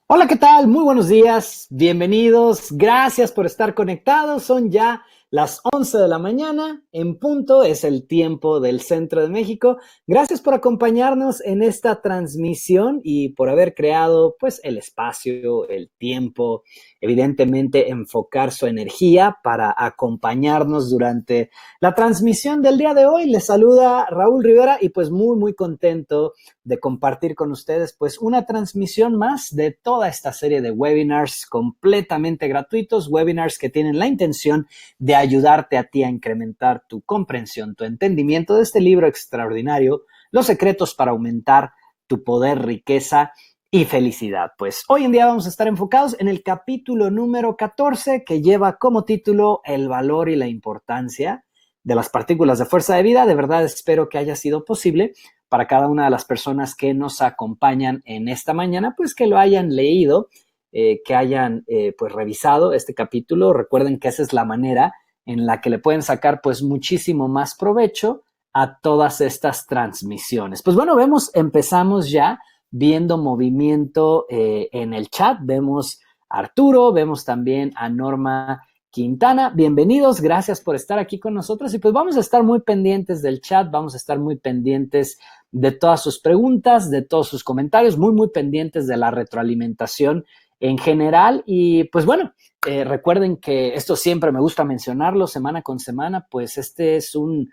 Hola, ¿qué tal? Muy buenos días, bienvenidos, gracias por estar conectados. Son ya las 11 de la mañana, en punto, es el tiempo del centro de México. Gracias por acompañarnos en esta transmisión y por haber creado pues el espacio, el tiempo, evidentemente enfocar su energía para acompañarnos durante la transmisión del día de hoy. Les saluda Raúl Rivera y pues muy contento de compartir con ustedes pues una transmisión más de toda esta serie de webinars completamente gratuitos, webinars que tienen la intención de ayudarte a ti a incrementar tu comprensión, tu entendimiento de este libro extraordinario, Los secretos para aumentar tu poder, riqueza y felicidad. Pues hoy en día vamos a estar enfocados en el capítulo número 14 que lleva como título El valor y la importancia de las partículas de fuerza de vida. De verdad espero que haya sido posible para cada una de las personas que nos acompañan en esta mañana, pues que lo hayan leído, que hayan pues revisado este capítulo. Recuerden que esa es la manera en la que le pueden sacar pues muchísimo más provecho a todas estas transmisiones. Pues bueno, empezamos ya viendo movimiento en el chat. Vemos a Arturo, vemos también a Norma Quintana. Bienvenidos, gracias por estar aquí con nosotros y pues vamos a estar muy pendientes del chat, vamos a estar muy pendientes de todas sus preguntas, de todos sus comentarios, muy pendientes de la retroalimentación en general. Y pues bueno, recuerden que esto siempre me gusta mencionarlo semana con semana, pues este es un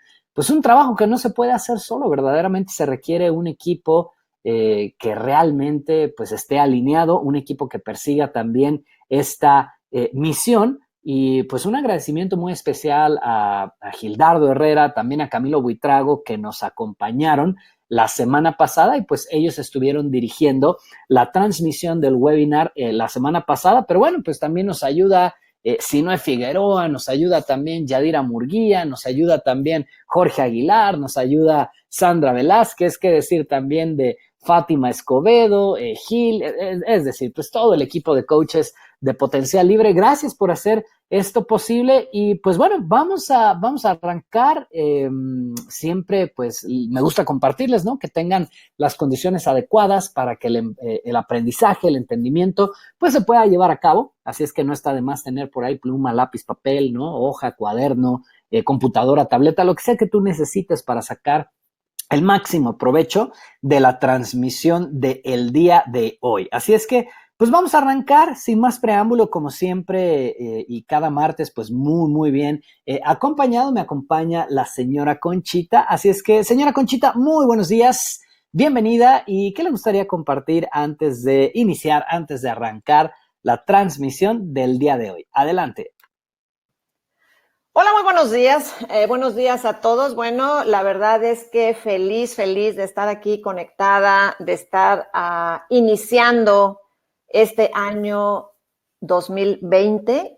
trabajo que no se puede hacer solo, verdaderamente se requiere un equipo que realmente pues esté alineado, un equipo que persiga también esta misión. Y pues un agradecimiento muy especial a Gildardo Herrera, también a Camilo Buitrago, que nos acompañaron la semana pasada y pues ellos estuvieron dirigiendo la transmisión del webinar la semana pasada, pero bueno, pues también nos ayuda Sinoe Figueroa, nos ayuda también Yadira Murguía, nos ayuda también Jorge Aguilar, nos ayuda Sandra Velázquez, qué decir también de Fátima Escobedo, Gil, es decir, pues todo el equipo de coaches de Potencial Libre. Gracias por hacer esto posible y pues bueno, vamos a arrancar. Siempre pues me gusta compartirles, ¿no? Que tengan las condiciones adecuadas para que el aprendizaje, el entendimiento pues se pueda llevar a cabo. Así es que no está de más tener por ahí pluma, lápiz, papel, ¿no? Hoja, cuaderno, computadora, tableta, lo que sea que tú necesites para sacar el máximo provecho de la transmisión del día de hoy. Así es que, pues vamos a arrancar sin más preámbulo, como siempre, y cada martes, pues muy bien. Me acompaña la señora Conchita. Así es que, señora Conchita, muy buenos días, bienvenida. ¿Y qué le gustaría compartir antes de iniciar, antes de arrancar la transmisión del día de hoy? Adelante. Hola, muy buenos días. Buenos días a todos. Bueno, la verdad es que feliz de estar aquí conectada, de estar iniciando este año 2020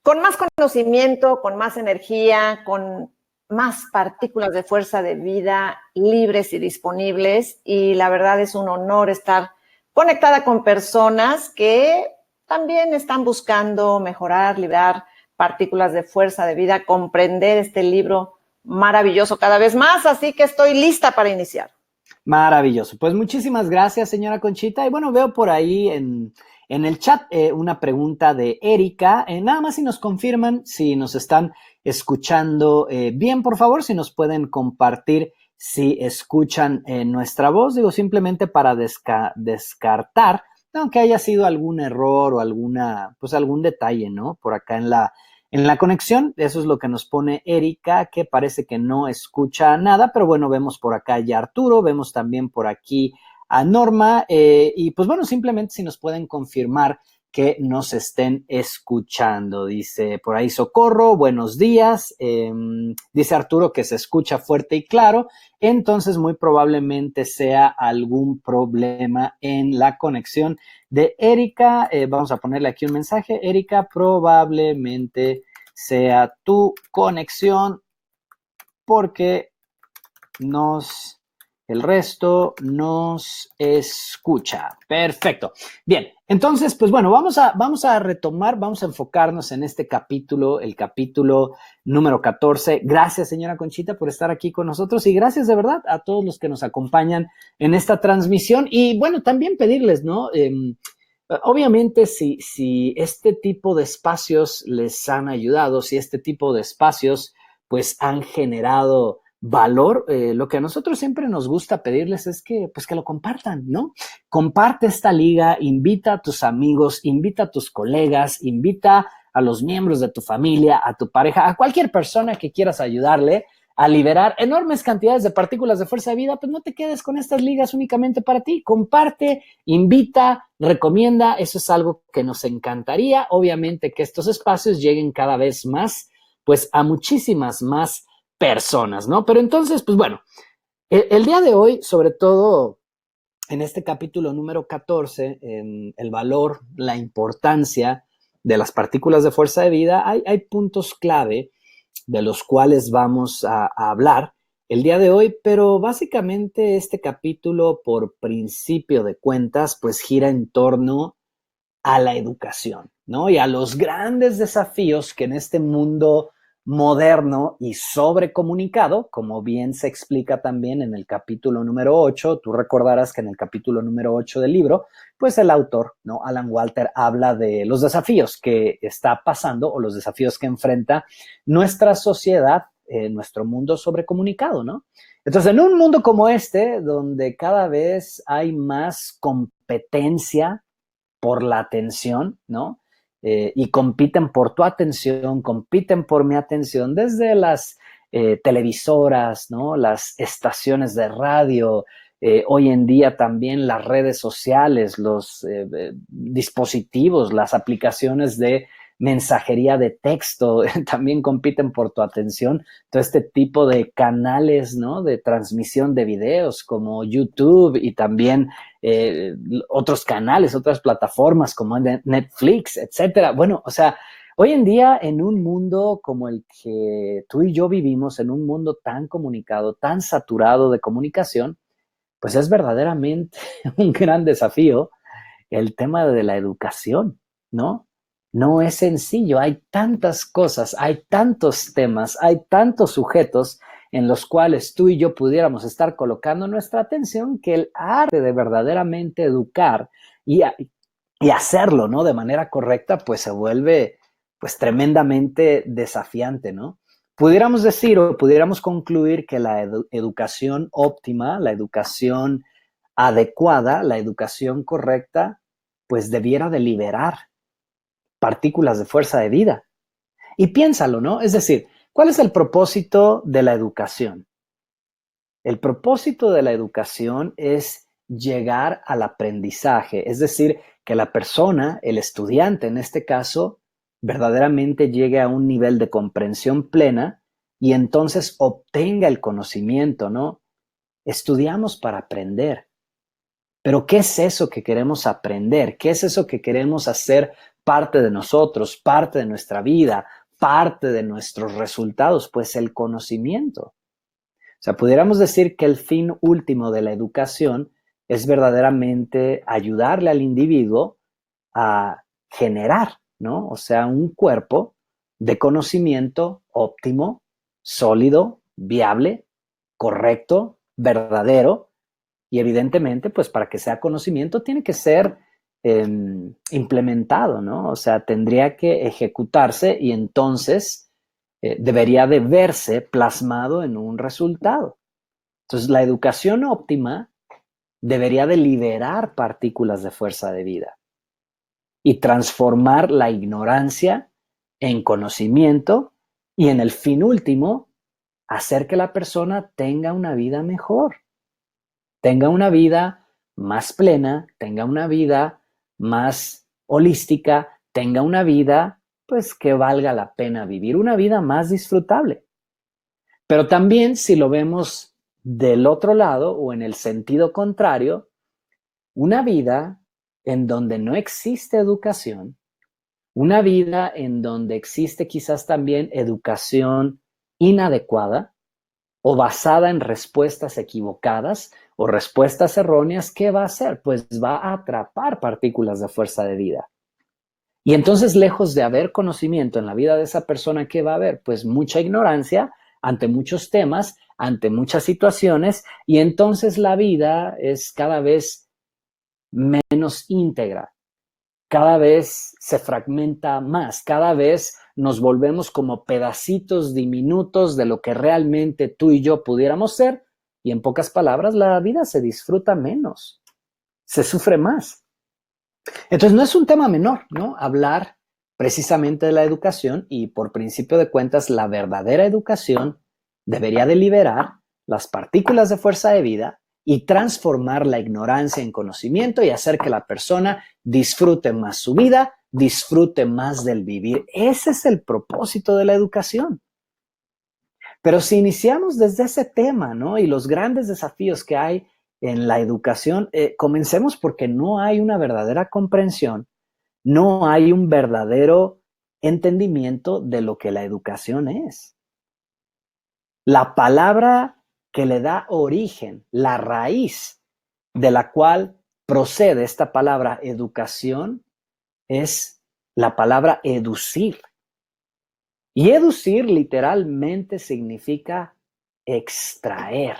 con más conocimiento, con más energía, con más partículas de fuerza de vida libres y disponibles. Y la verdad es un honor estar conectada con personas que también están buscando mejorar, liberar partículas de fuerza de vida, comprender este libro maravilloso cada vez más. Así que estoy lista para iniciar. Maravilloso. Pues muchísimas gracias, señora Conchita. Y bueno, veo por ahí en el chat una pregunta de Erika. Nada más si nos confirman, si nos están escuchando bien, por favor, si nos pueden compartir si escuchan nuestra voz. Digo, simplemente para descartar, aunque haya sido algún error o algún detalle, ¿no? Por acá en la conexión. Eso es lo que nos pone Erika, que parece que no escucha nada, pero bueno, vemos por acá ya a Arturo, vemos también por aquí a Norma, y pues bueno, simplemente si nos pueden confirmar que nos estén escuchando. Dice por ahí Socorro, buenos días. Dice Arturo que se escucha fuerte y claro, entonces muy probablemente sea algún problema en la conexión de Erika. Vamos a ponerle aquí un mensaje. Erika, probablemente sea tu conexión porque el resto nos escucha. Perfecto. Bien, entonces, pues bueno, vamos a retomar, vamos a enfocarnos en este capítulo, el capítulo número 14. Gracias, señora Conchita, por estar aquí con nosotros y gracias de verdad a todos los que nos acompañan en esta transmisión. Y bueno, también pedirles, ¿no? Obviamente, si este tipo de espacios les han ayudado, si este tipo de espacios pues han generado valor, lo que a nosotros siempre nos gusta pedirles es que pues que lo compartan, ¿no? Comparte esta liga, invita a tus amigos, invita a tus colegas, invita a los miembros de tu familia, a tu pareja, a cualquier persona que quieras ayudarle a liberar enormes cantidades de partículas de fuerza de vida. Pues no te quedes con estas ligas únicamente para ti, comparte, invita, recomienda. Eso es algo que nos encantaría. Obviamente que estos espacios lleguen cada vez más, pues a muchísimas más personas, ¿no? Pero entonces, pues bueno, el día de hoy, sobre todo en este capítulo número 14, en el valor, la importancia de las partículas de fuerza de vida, hay puntos clave de los cuales vamos a hablar el día de hoy, pero básicamente este capítulo, por principio de cuentas, pues gira en torno a la educación, ¿no? Y a los grandes desafíos que en este mundo moderno y sobrecomunicado, como bien se explica también en el capítulo número 8, tú recordarás que en el capítulo número 8 del libro, pues el autor, ¿no? Alan Walter, habla de los desafíos que está pasando o los desafíos que enfrenta nuestra sociedad, nuestro mundo sobrecomunicado, ¿no? Entonces, en un mundo como este, donde cada vez hay más competencia por la atención, ¿no? Y compiten por tu atención, compiten por mi atención, desde las televisoras, ¿no? Las estaciones de radio, hoy en día también las redes sociales, los dispositivos, las aplicaciones de mensajería de texto, también compiten por tu atención. Todo este tipo de canales, ¿no? De transmisión de videos como YouTube y también otros canales, otras plataformas como Netflix, etcétera. Bueno, o sea, hoy en día en un mundo como el que tú y yo vivimos, en un mundo tan comunicado, tan saturado de comunicación, pues es verdaderamente un gran desafío el tema de la educación, ¿no? No es sencillo, hay tantas cosas, hay tantos temas, hay tantos sujetos en los cuales tú y yo pudiéramos estar colocando nuestra atención, que el arte de verdaderamente educar y hacerlo, ¿no? De manera correcta, pues se vuelve pues tremendamente desafiante, ¿no? Pudiéramos decir o pudiéramos concluir que la educación óptima, la educación adecuada, la educación correcta, pues debiera de liberar partículas de fuerza de vida. Y piénsalo, ¿no? Es decir, ¿cuál es el propósito de la educación? El propósito de la educación es llegar al aprendizaje, es decir, que la persona, el estudiante en este caso, verdaderamente llegue a un nivel de comprensión plena y entonces obtenga el conocimiento, ¿no? Estudiamos para aprender. Pero ¿qué es eso que queremos aprender? ¿Qué es eso que queremos hacer parte de nosotros, parte de nuestra vida, parte de nuestros resultados? Pues el conocimiento. O sea, pudiéramos decir que el fin último de la educación es verdaderamente ayudarle al individuo a generar, ¿no? O sea, un cuerpo de conocimiento óptimo, sólido, viable, correcto, verdadero, y evidentemente, pues para que sea conocimiento tiene que ser implementado, ¿no? O sea, tendría que ejecutarse y entonces debería de verse plasmado en un resultado. Entonces, la educación óptima debería de liberar partículas de fuerza de vida y transformar la ignorancia en conocimiento y en el fin último, hacer que la persona tenga una vida mejor, tenga una vida más plena, tenga una vida más holística, tenga una vida pues que valga la pena vivir, una vida más disfrutable. Pero también si lo vemos del otro lado o en el sentido contrario, una vida en donde no existe educación, una vida en donde existe quizás también educación inadecuada o basada en respuestas equivocadas o respuestas erróneas, ¿qué va a hacer? Pues va a atrapar partículas de fuerza de vida. Y entonces, lejos de haber conocimiento en la vida de esa persona, ¿qué va a haber? Pues mucha ignorancia ante muchos temas, ante muchas situaciones, y entonces la vida es cada vez menos íntegra, cada vez se fragmenta más, cada vez nos volvemos como pedacitos diminutos de lo que realmente tú y yo pudiéramos ser, y en pocas palabras, la vida se disfruta menos, se sufre más. Entonces, no es un tema menor, ¿no? Hablar precisamente de la educación, y por principio de cuentas, la verdadera educación debería de liberar las partículas de fuerza de vida y transformar la ignorancia en conocimiento y hacer que la persona disfrute más su vida, disfrute más del vivir. Ese es el propósito de la educación. Pero si iniciamos desde ese tema, ¿no? Y los grandes desafíos que hay en la educación, comencemos porque no hay una verdadera comprensión, no hay un verdadero entendimiento de lo que la educación es. La palabra que le da origen, la raíz de la cual procede esta palabra educación, es la palabra educir. Y educir literalmente significa extraer,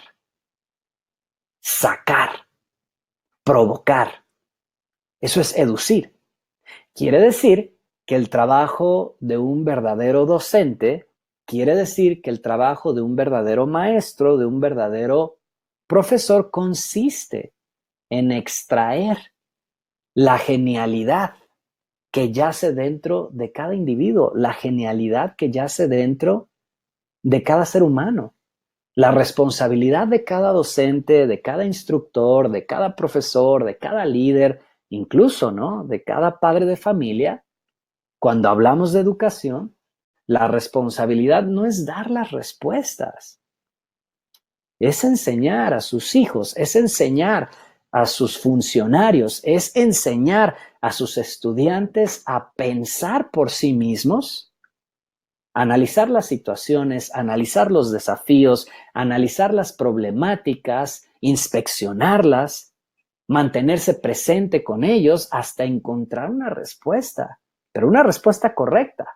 sacar, provocar. Eso es educir. Quiere decir que el trabajo de un verdadero docente, quiere decir que el trabajo de un verdadero maestro, de un verdadero profesor, consiste en extraer la genialidad que yace dentro de cada individuo, la genialidad que yace dentro de cada ser humano. La responsabilidad de cada docente, de cada instructor, de cada profesor, de cada líder, incluso, ¿no?, de cada padre de familia, cuando hablamos de educación, la responsabilidad no es dar las respuestas, es enseñar a sus hijos, es enseñar a sus funcionarios, es enseñar a sus estudiantes a pensar por sí mismos, analizar las situaciones, analizar los desafíos, analizar las problemáticas, inspeccionarlas, mantenerse presente con ellos hasta encontrar una respuesta, pero una respuesta correcta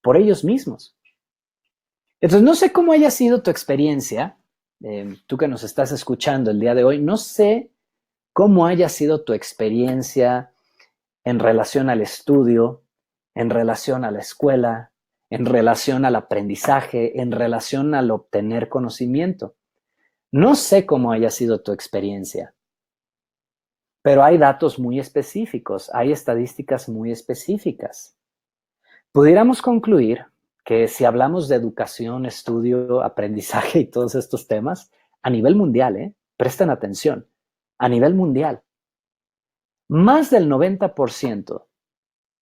por ellos mismos. Entonces, no sé cómo haya sido tu experiencia, tú que nos estás escuchando el día de hoy, no sé cómo haya sido tu experiencia en relación al estudio, en relación a la escuela, en relación al aprendizaje, en relación al obtener conocimiento. No sé cómo haya sido tu experiencia, pero hay datos muy específicos, hay estadísticas muy específicas. Pudiéramos concluir que si hablamos de educación, estudio, aprendizaje y todos estos temas, a nivel mundial, presten atención, a nivel mundial, más del 90%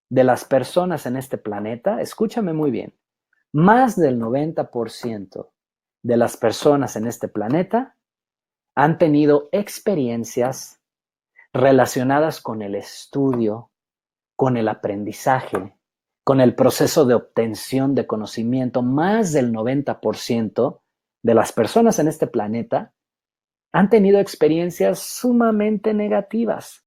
de las personas en este planeta, escúchame muy bien, más del 90% de las personas en este planeta han tenido experiencias relacionadas con el estudio, con el aprendizaje, con el proceso de obtención de conocimiento. Más del 90% de las personas en este planeta han tenido experiencias sumamente negativas.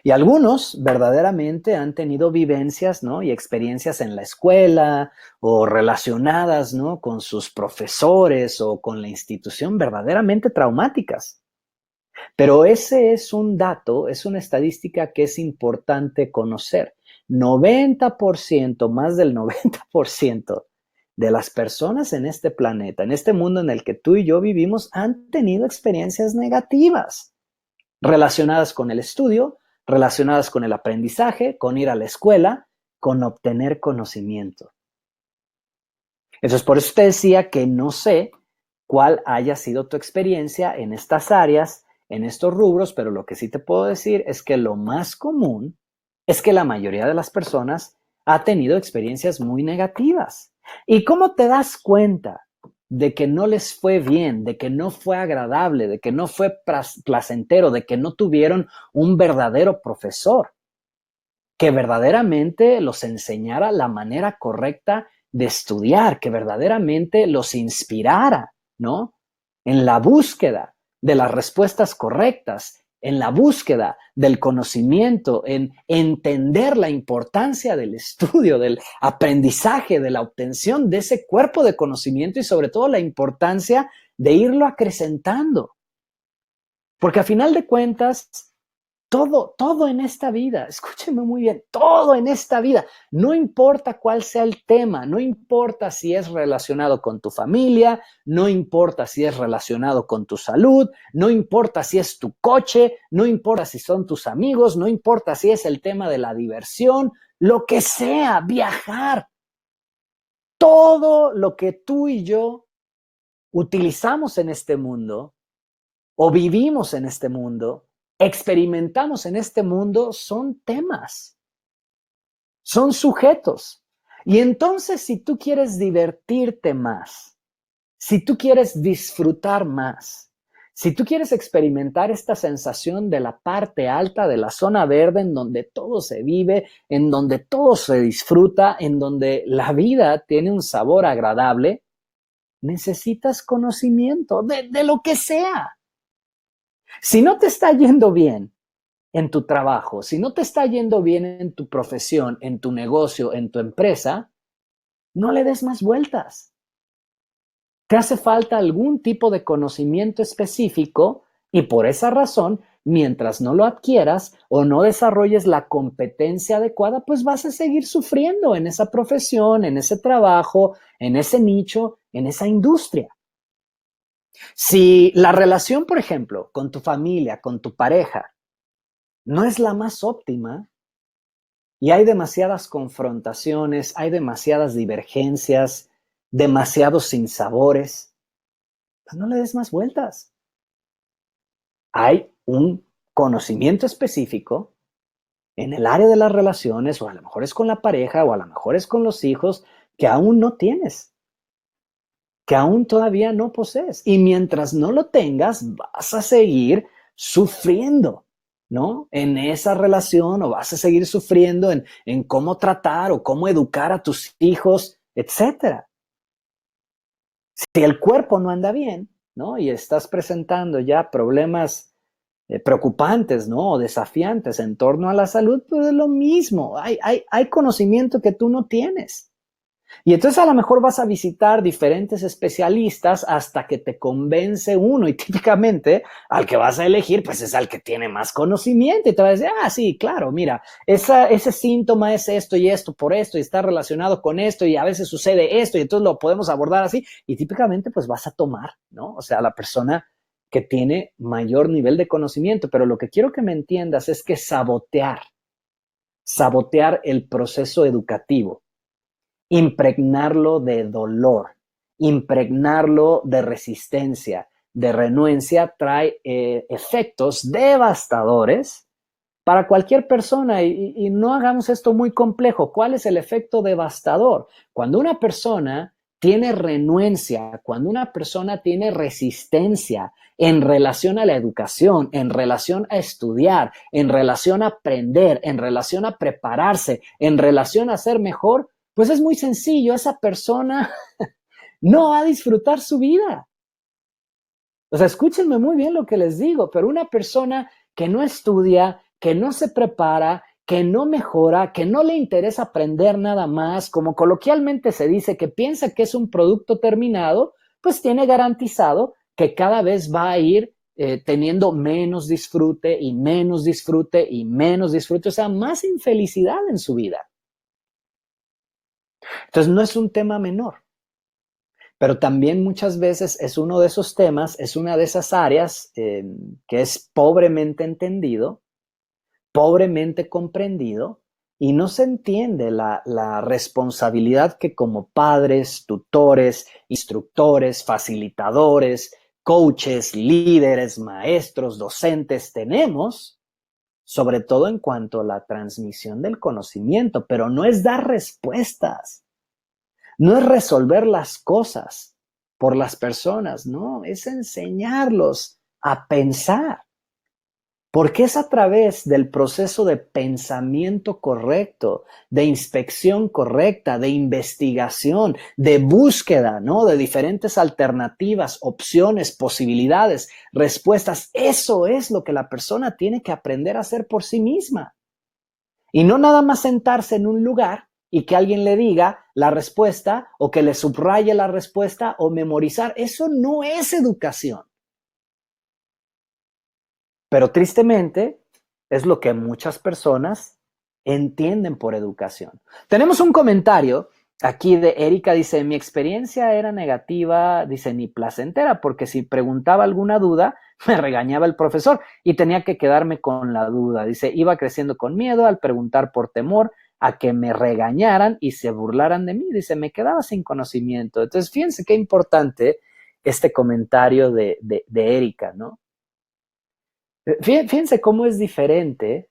Y algunos verdaderamente han tenido vivencias, ¿no?, y experiencias en la escuela o relacionadas, ¿no?, con sus profesores o con la institución verdaderamente traumáticas. Pero ese es un dato, es una estadística que es importante conocer. 90%, más del 90% de las personas en este planeta, en este mundo en el que tú y yo vivimos, han tenido experiencias negativas relacionadas con el estudio, relacionadas con el aprendizaje, con ir a la escuela, con obtener conocimiento. Entonces, por eso te decía que no sé cuál haya sido tu experiencia en estas áreas, en estos rubros, pero lo que sí te puedo decir es que lo más común es que la mayoría de las personas ha tenido experiencias muy negativas. ¿Y cómo te das cuenta de que no les fue bien, de que no fue agradable, de que no fue placentero, de que no tuvieron un verdadero profesor que verdaderamente los enseñara la manera correcta de estudiar, que verdaderamente los inspirara, ¿no?, en la búsqueda de las respuestas correctas, en la búsqueda del conocimiento, en entender la importancia del estudio, del aprendizaje, de la obtención de ese cuerpo de conocimiento y sobre todo la importancia de irlo acrecentando? Porque a final de cuentas, Todo en esta vida, escúchenme muy bien, todo en esta vida, no importa cuál sea el tema, no importa si es relacionado con tu familia, no importa si es relacionado con tu salud, no importa si es tu coche, no importa si son tus amigos, no importa si es el tema de la diversión, lo que sea, viajar. Todo lo que tú y yo utilizamos en este mundo o vivimos en este mundo, experimentamos en este mundo, son temas, son sujetos. Y entonces, si tú quieres divertirte más, si tú quieres disfrutar más, si tú quieres experimentar esta sensación de la parte alta de la zona verde en donde todo se vive, en donde todo se disfruta, en donde la vida tiene un sabor agradable, necesitas conocimiento de lo que sea. Si no te está yendo bien en tu trabajo, si no te está yendo bien en tu profesión, en tu negocio, en tu empresa, no le des más vueltas. Te hace falta algún tipo de conocimiento específico y por esa razón, mientras no lo adquieras o no desarrolles la competencia adecuada, pues vas a seguir sufriendo en esa profesión, en ese trabajo, en ese nicho, en esa industria. Si la relación, por ejemplo, con tu familia, con tu pareja, no es la más óptima y hay demasiadas confrontaciones, hay demasiadas divergencias, demasiados sinsabores, pues no le des más vueltas. Hay un conocimiento específico en el área de las relaciones, o a lo mejor es con la pareja, o a lo mejor es con los hijos, que aún no tienes, que aún todavía no posees. Y mientras no lo tengas, vas a seguir sufriendo, ¿no? En esa relación, o vas a seguir sufriendo en cómo tratar o cómo educar a tus hijos, etcétera. Si el cuerpo no anda bien, ¿no? Y estás presentando ya problemas preocupantes, ¿no? O desafiantes en torno a la salud, pues es lo mismo. Hay conocimiento que tú no tienes. Y entonces a lo mejor vas a visitar diferentes especialistas hasta que te convence uno y típicamente al que vas a elegir pues es al que tiene más conocimiento y te va a decir, sí, claro, mira, ese síntoma es esto y esto por esto y está relacionado con esto y a veces sucede esto y entonces lo podemos abordar así y típicamente pues vas a tomar, ¿no? O sea, la persona que tiene mayor nivel de conocimiento, pero lo que quiero que me entiendas es que sabotear el proceso educativo, impregnarlo de dolor, impregnarlo de resistencia, de renuencia, trae efectos devastadores para cualquier persona y no hagamos esto muy complejo. ¿Cuál es el efecto devastador? Cuando una persona tiene renuencia, cuando una persona tiene resistencia en relación a la educación, en relación a estudiar, en relación a aprender, en relación a prepararse, en relación a ser mejor, pues es muy sencillo, esa persona no va a disfrutar su vida. O sea, escúchenme muy bien lo que les digo, pero una persona que no estudia, que no se prepara, que no mejora, que no le interesa aprender nada más, como coloquialmente se dice, que piensa que es un producto terminado, pues tiene garantizado que cada vez va a ir teniendo menos disfrute y menos disfrute y menos disfrute, o sea, más infelicidad en su vida. Entonces, no es un tema menor, pero también muchas veces es uno de esos temas, es una de esas áreas que es pobremente entendido, pobremente comprendido y no se entiende la responsabilidad que como padres, tutores, instructores, facilitadores, coaches, líderes, maestros, docentes tenemos, sobre todo en cuanto a la transmisión del conocimiento, pero no es dar respuestas. No es resolver las cosas por las personas, no, es enseñarlos a pensar. Porque es a través del proceso de pensamiento correcto, de inspección correcta, de investigación, de búsqueda, ¿no? De diferentes alternativas, opciones, posibilidades, respuestas. Eso es lo que la persona tiene que aprender a hacer por sí misma. Y no nada más sentarse en un lugar y que alguien le diga la respuesta o que le subraye la respuesta o memorizar. Eso no es educación. Pero tristemente, es lo que muchas personas entienden por educación. Tenemos un comentario aquí de Erika, dice, mi experiencia era negativa, dice, ni placentera, porque si preguntaba alguna duda, me regañaba el profesor y tenía que quedarme con la duda. Dice, iba creciendo con miedo al preguntar por temor a que me regañaran y se burlaran de mí. Dice, me quedaba sin conocimiento. Entonces, fíjense qué importante este comentario de Erika, ¿no? Fíjense cómo es diferente.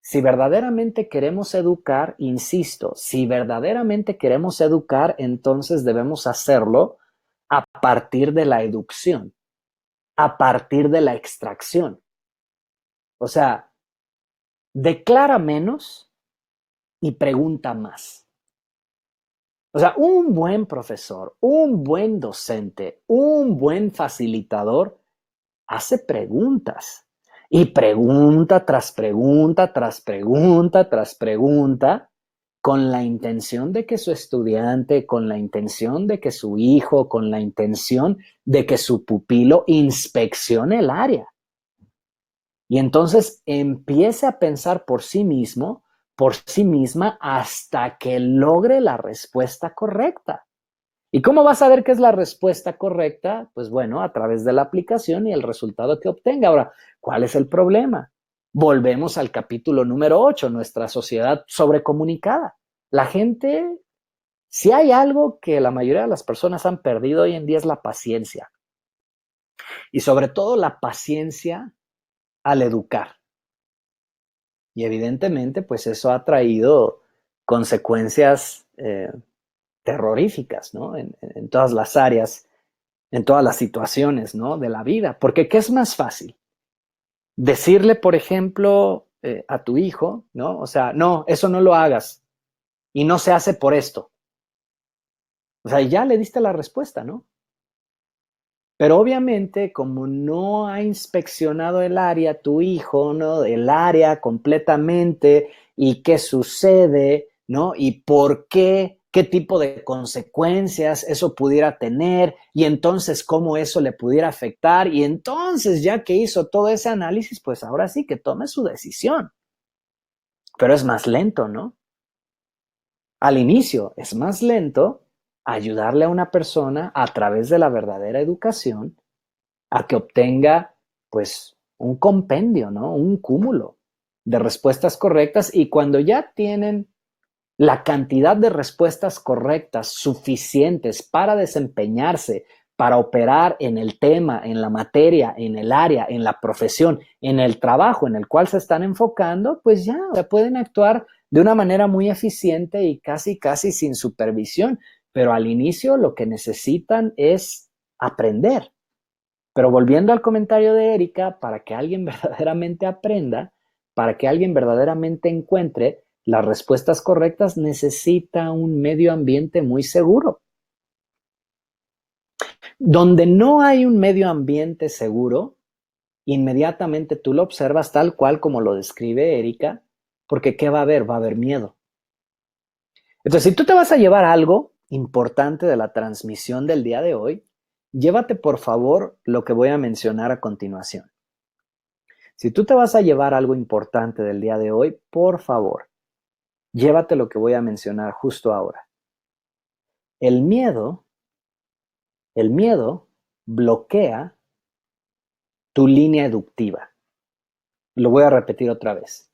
Si verdaderamente queremos educar, insisto, si verdaderamente queremos educar, entonces debemos hacerlo a partir de la educción, a partir de la extracción. O sea, declara menos y pregunta más. O sea, un buen profesor, un buen docente, un buen facilitador hace preguntas. Y pregunta tras pregunta, tras pregunta, tras pregunta, con la intención de que su estudiante, con la intención de que su hijo, con la intención de que su pupilo inspeccione el área. Y entonces empiece a pensar por sí mismo, por sí misma, hasta que logre la respuesta correcta. ¿Y cómo vas a saber qué es la respuesta correcta? Pues bueno, a través de la aplicación y el resultado que obtenga. Ahora, ¿cuál es el problema? Volvemos al capítulo número 8, nuestra sociedad sobrecomunicada. La gente, si hay algo que la mayoría de las personas han perdido hoy en día es la paciencia. Y sobre todo la paciencia al educar. Y evidentemente, pues eso ha traído consecuencias terroríficas, ¿no? En todas las áreas, en todas las situaciones, ¿no? De la vida. Porque ¿qué es más fácil? Decirle, por ejemplo, a tu hijo, ¿no? O sea, no, eso no lo hagas y no se hace por esto. O sea, ya le diste la respuesta, ¿no? Pero obviamente, como no ha inspeccionado el área, tu hijo, ¿no? El área completamente y qué sucede, ¿no? Y por qué tipo de consecuencias eso pudiera tener y entonces cómo eso le pudiera afectar. Y entonces, ya que hizo todo ese análisis, pues ahora sí que tome su decisión. Pero es más lento, ¿no? Al inicio es más lento ayudarle a una persona a través de la verdadera educación a que obtenga, pues, un compendio, ¿no? Un cúmulo de respuestas correctas y cuando ya tienen la cantidad de respuestas correctas suficientes para desempeñarse, para operar en el tema, en la materia, en el área, en la profesión, en el trabajo en el cual se están enfocando, pues ya, o sea, pueden actuar de una manera muy eficiente y casi sin supervisión. Pero al inicio lo que necesitan es aprender. Pero volviendo al comentario de Erika, para que alguien verdaderamente aprenda, para que alguien verdaderamente encuentre las respuestas correctas, necesita un medio ambiente muy seguro. Donde no hay un medio ambiente seguro, inmediatamente tú lo observas tal cual como lo describe Erika, porque ¿qué va a haber? Va a haber miedo. Entonces, si tú te vas a llevar algo importante de la transmisión del día de hoy, llévate por favor lo que voy a mencionar a continuación. Si tú te vas a llevar algo importante del día de hoy, por favor, llévate lo que voy a mencionar justo ahora. El miedo bloquea tu línea educativa. Lo voy a repetir otra vez.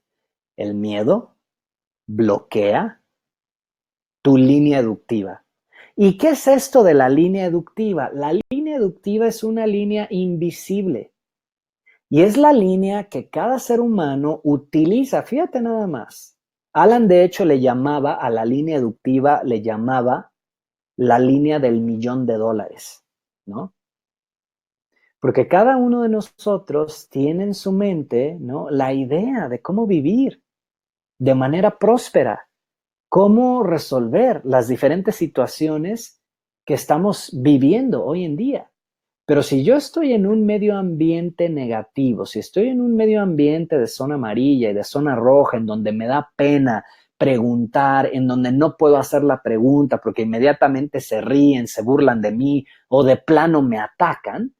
El miedo bloquea tu línea educativa. ¿Y qué es esto de la línea educativa? La línea educativa es una línea invisible y es la línea que cada ser humano utiliza. Fíjate nada más. Alan, de hecho, le llamaba a la línea educativa, le llamaba la línea del $1,000,000, ¿no? Porque cada uno de nosotros tiene en su mente, ¿no?, la idea de cómo vivir de manera próspera, cómo resolver las diferentes situaciones que estamos viviendo hoy en día. Pero si yo estoy en un medio ambiente negativo, si estoy en un medio ambiente de zona amarilla y de zona roja, en donde me da pena preguntar, en donde no puedo hacer la pregunta porque inmediatamente se ríen, se burlan de mí o de plano me atacan,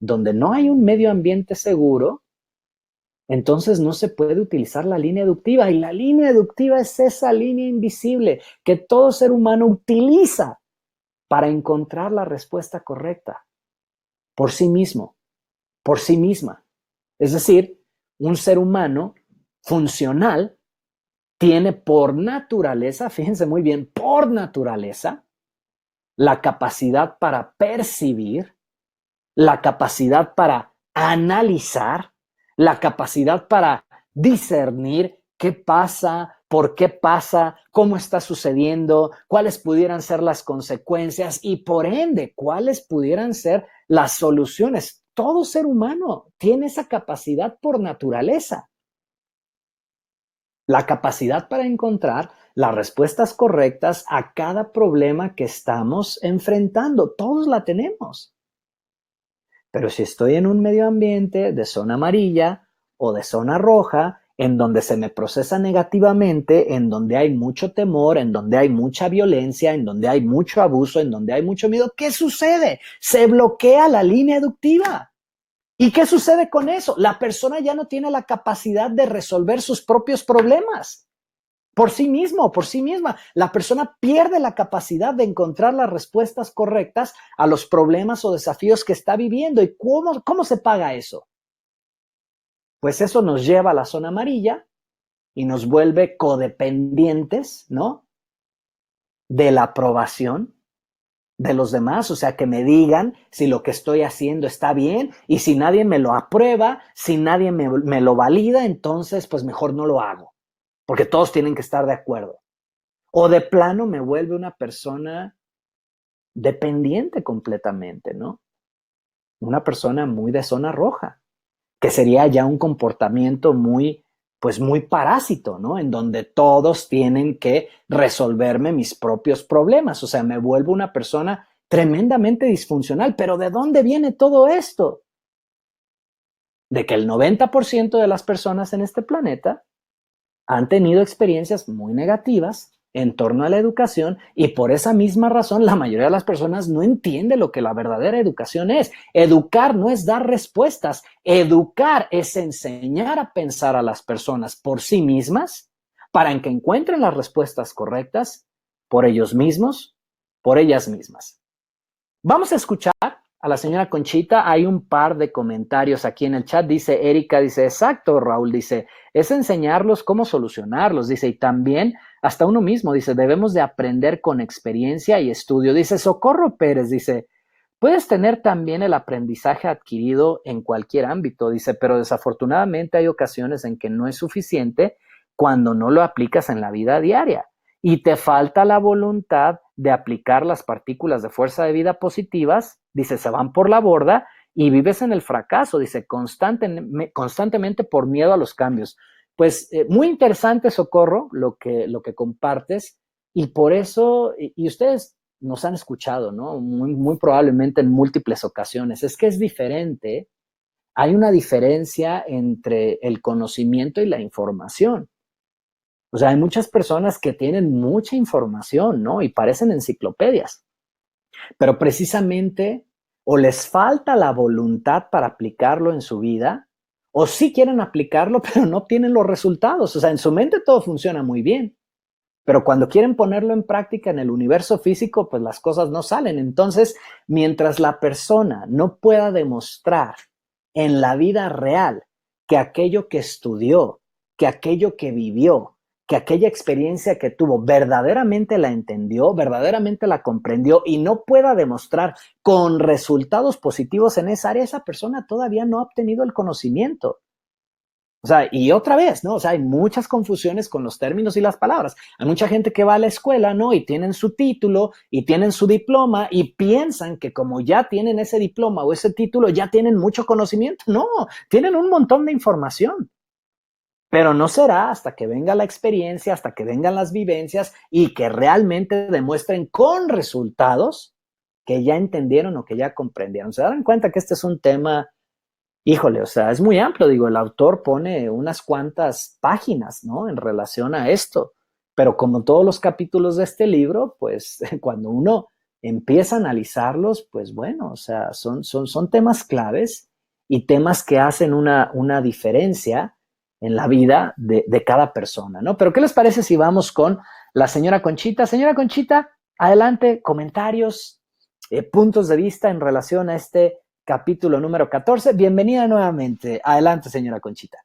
donde no hay un medio ambiente seguro, entonces no se puede utilizar la línea deductiva. Y la línea deductiva es esa línea invisible que todo ser humano utiliza para encontrar la respuesta correcta por sí mismo, por sí misma. Es decir, un ser humano funcional tiene por naturaleza, fíjense muy bien, por naturaleza, la capacidad para percibir, la capacidad para analizar, la capacidad para discernir qué pasa, por qué pasa, cómo está sucediendo, cuáles pudieran ser las consecuencias y por ende, cuáles pudieran ser las soluciones. Todo ser humano tiene esa capacidad por naturaleza. La capacidad para encontrar las respuestas correctas a cada problema que estamos enfrentando. Todos la tenemos. Pero si estoy en un medio ambiente de zona amarilla o de zona roja, en donde se me procesa negativamente, en donde hay mucho temor, en donde hay mucha violencia, en donde hay mucho abuso, en donde hay mucho miedo, ¿qué sucede? Se bloquea la línea deductiva. ¿Y qué sucede con eso? La persona ya no tiene la capacidad de resolver sus propios problemas por sí mismo, por sí misma. La persona pierde la capacidad de encontrar las respuestas correctas a los problemas o desafíos que está viviendo. ¿Y cómo se paga eso? Pues eso nos lleva a la zona amarilla y nos vuelve codependientes, ¿no? De la aprobación de los demás, o sea, que me digan si lo que estoy haciendo está bien y si nadie me lo aprueba, si nadie me lo valida, entonces pues mejor no lo hago, porque todos tienen que estar de acuerdo. O de plano me vuelve una persona dependiente completamente, ¿no? Una persona muy de zona roja, que sería ya un comportamiento pues muy parásito, ¿no? En donde todos tienen que resolverme mis propios problemas. O sea, me vuelvo una persona tremendamente disfuncional. Pero ¿de dónde viene todo esto? De que el 90% de las personas en este planeta han tenido experiencias muy negativas en torno a la educación y por esa misma razón la mayoría de las personas no entiende lo que la verdadera educación es. Educar no es dar respuestas, educar es enseñar a pensar a las personas por sí mismas para que encuentren las respuestas correctas por ellos mismos, por ellas mismas. Vamos a escuchar a la señora Conchita. Hay un par de comentarios aquí en el chat. Dice Erika, dice, exacto, Raúl, dice, es enseñarlos cómo solucionarlos, dice, y también hasta uno mismo, dice, debemos de aprender con experiencia y estudio. Dice Socorro Pérez, dice, puedes tener también el aprendizaje adquirido en cualquier ámbito, dice, pero desafortunadamente hay ocasiones en que no es suficiente cuando no lo aplicas en la vida diaria y te falta la voluntad de aplicar las partículas de fuerza de vida positivas, dice, se van por la borda y vives en el fracaso, dice, constantemente por miedo a los cambios. Pues muy interesante, Socorro, lo que compartes, y por eso, y ustedes nos han escuchado, ¿no? Muy probablemente en múltiples ocasiones, es que es diferente, hay una diferencia entre el conocimiento y la información. O sea, hay muchas personas que tienen mucha información, ¿no? Y parecen enciclopedias, pero precisamente o les falta la voluntad para aplicarlo en su vida, o sí quieren aplicarlo, pero no tienen los resultados. O sea, en su mente todo funciona muy bien, pero cuando quieren ponerlo en práctica en el universo físico, pues las cosas no salen. Entonces, mientras la persona no pueda demostrar en la vida real que aquello que estudió, que aquello que vivió, que aquella experiencia que tuvo verdaderamente la entendió, verdaderamente la comprendió y no pueda demostrar con resultados positivos en esa área, esa persona todavía no ha obtenido el conocimiento. O sea, y otra vez, ¿no? O sea, hay muchas confusiones con los términos y las palabras. Hay mucha gente que va a la escuela, ¿no? Y tienen su título y tienen su diploma y piensan que como ya tienen ese diploma o ese título, ya tienen mucho conocimiento. No, tienen un montón de información. Pero no será hasta que venga la experiencia, hasta que vengan las vivencias y que realmente demuestren con resultados que ya entendieron o que ya comprendieron. Se dan cuenta que este es un tema, híjole, o sea, es muy amplio. Digo, el autor pone unas cuantas páginas, ¿no? En relación a esto. Pero como todos los capítulos de este libro, pues cuando uno empieza a analizarlos, pues bueno, o sea, son temas claves y temas que hacen una diferencia en la vida de cada persona, ¿no? Pero ¿qué les parece si vamos con la señora Conchita? Señora Conchita, adelante, comentarios, puntos de vista en relación a este capítulo número 14. Bienvenida nuevamente. Adelante, señora Conchita.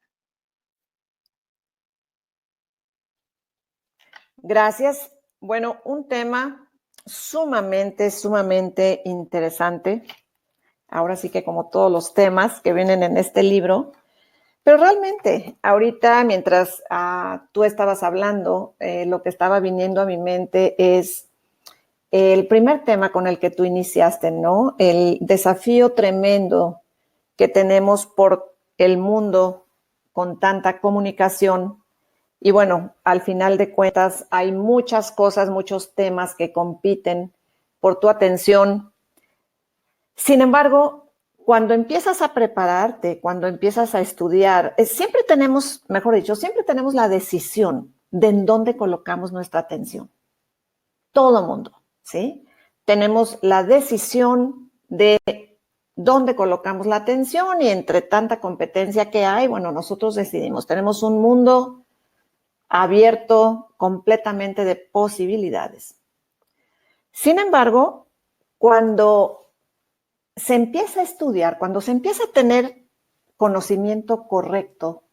Gracias. Bueno, un tema sumamente interesante. Ahora sí que como todos los temas que vienen en este libro. Pero realmente, ahorita mientras tú estabas hablando, lo que estaba viniendo a mi mente es el primer tema con el que tú iniciaste, ¿no? El desafío tremendo que tenemos por el mundo con tanta comunicación. Y bueno, al final de cuentas hay muchas cosas, muchos temas que compiten por tu atención. Sin embargo, cuando empiezas a prepararte, cuando empiezas a estudiar, siempre tenemos, mejor dicho, siempre tenemos la decisión de en dónde colocamos nuestra atención. Todo mundo, ¿sí? Tenemos la decisión de dónde colocamos la atención y entre tanta competencia que hay, bueno, nosotros decidimos. Tenemos un mundo abierto completamente de posibilidades. Sin embargo, cuando se empieza a estudiar, cuando se empieza a tener conocimiento correcto,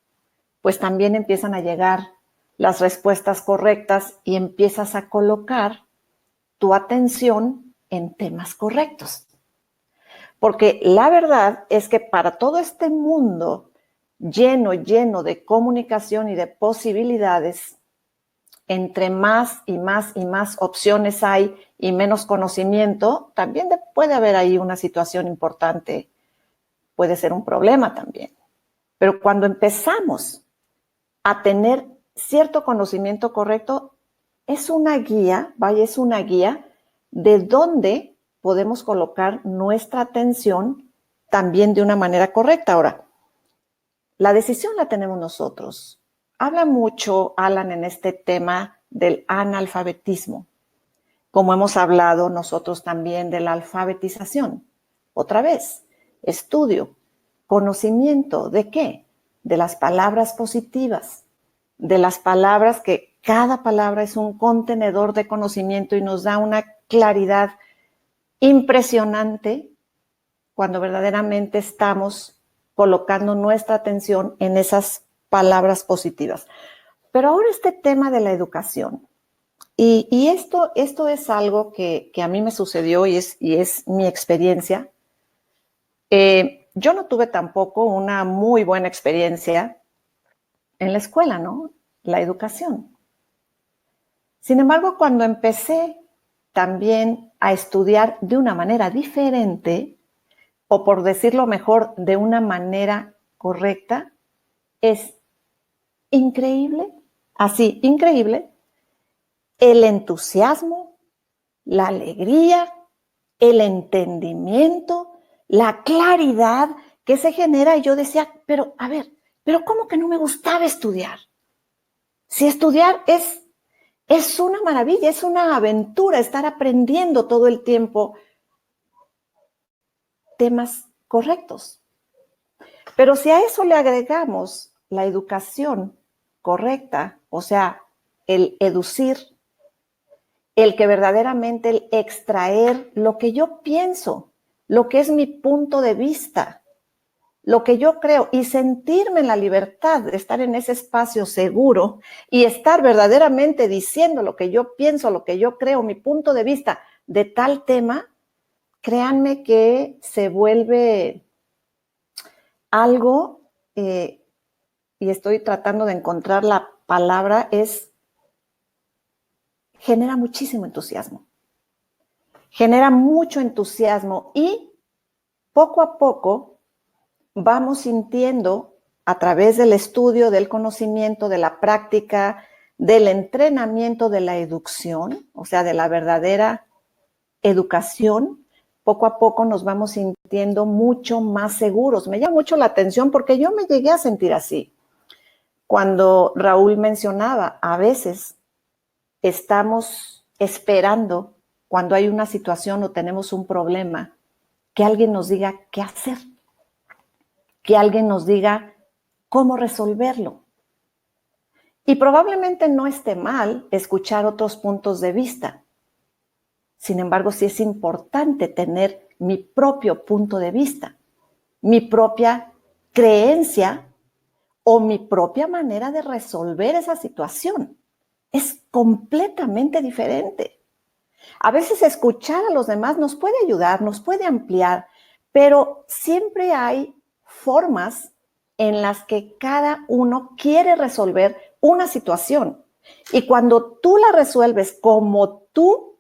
pues también empiezan a llegar las respuestas correctas y empiezas a colocar tu atención en temas correctos. Porque la verdad es que para todo este mundo lleno de comunicación y de posibilidades, entre más y más opciones hay y menos conocimiento, también puede haber ahí una situación importante, puede ser un problema también. Pero cuando empezamos a tener cierto conocimiento correcto, es una guía, vaya, es una guía de dónde podemos colocar nuestra atención también de una manera correcta. Ahora, la decisión la tenemos nosotros. Habla mucho, Alan, en este tema del analfabetismo, como hemos hablado nosotros también de la alfabetización. Otra vez, estudio, conocimiento, ¿de qué? De las palabras positivas, de las palabras que cada palabra es un contenedor de conocimiento y nos da una claridad impresionante cuando verdaderamente estamos colocando nuestra atención en esas palabras positivas. Pero ahora este tema de la educación, y esto es algo que a mí me sucedió y es mi experiencia. Yo no tuve tampoco una muy buena experiencia en la escuela, ¿no? La educación. Sin embargo, cuando empecé también a estudiar de una manera diferente, o por decirlo mejor, de una manera correcta, es increíble, así, increíble, el entusiasmo, la alegría, el entendimiento, la claridad que se genera. Y yo decía, pero a ver, pero ¿cómo que no me gustaba estudiar? Si estudiar es una maravilla, es una aventura estar aprendiendo todo el tiempo temas correctos. Pero si a eso le agregamos la educación correcta, o sea, el educir, el que verdaderamente el extraer lo que yo pienso, lo que es mi punto de vista, lo que yo creo y sentirme en la libertad de estar en ese espacio seguro y estar verdaderamente diciendo lo que yo pienso, lo que yo creo, mi punto de vista de tal tema, créanme que se vuelve algo, y estoy tratando de encontrar la palabra, genera muchísimo entusiasmo. Genera mucho entusiasmo y poco a poco vamos sintiendo a través del estudio, del conocimiento, de la práctica, del entrenamiento, de la educación, o sea, de la verdadera educación, poco a poco nos vamos sintiendo mucho más seguros. Me llama mucho la atención porque yo me llegué a sentir así. Cuando Raúl mencionaba, a veces estamos esperando cuando hay una situación o tenemos un problema, que alguien nos diga qué hacer. que alguien nos diga cómo resolverlo. Y probablemente no esté mal escuchar otros puntos de vista. Sin embargo, sí es importante tener mi propio punto de vista, mi propia creencia o mi propia manera de resolver esa situación. Es completamente diferente. A veces escuchar a los demás nos puede ayudar, nos puede ampliar, pero siempre hay formas en las que cada uno quiere resolver una situación. Y cuando tú la resuelves como tú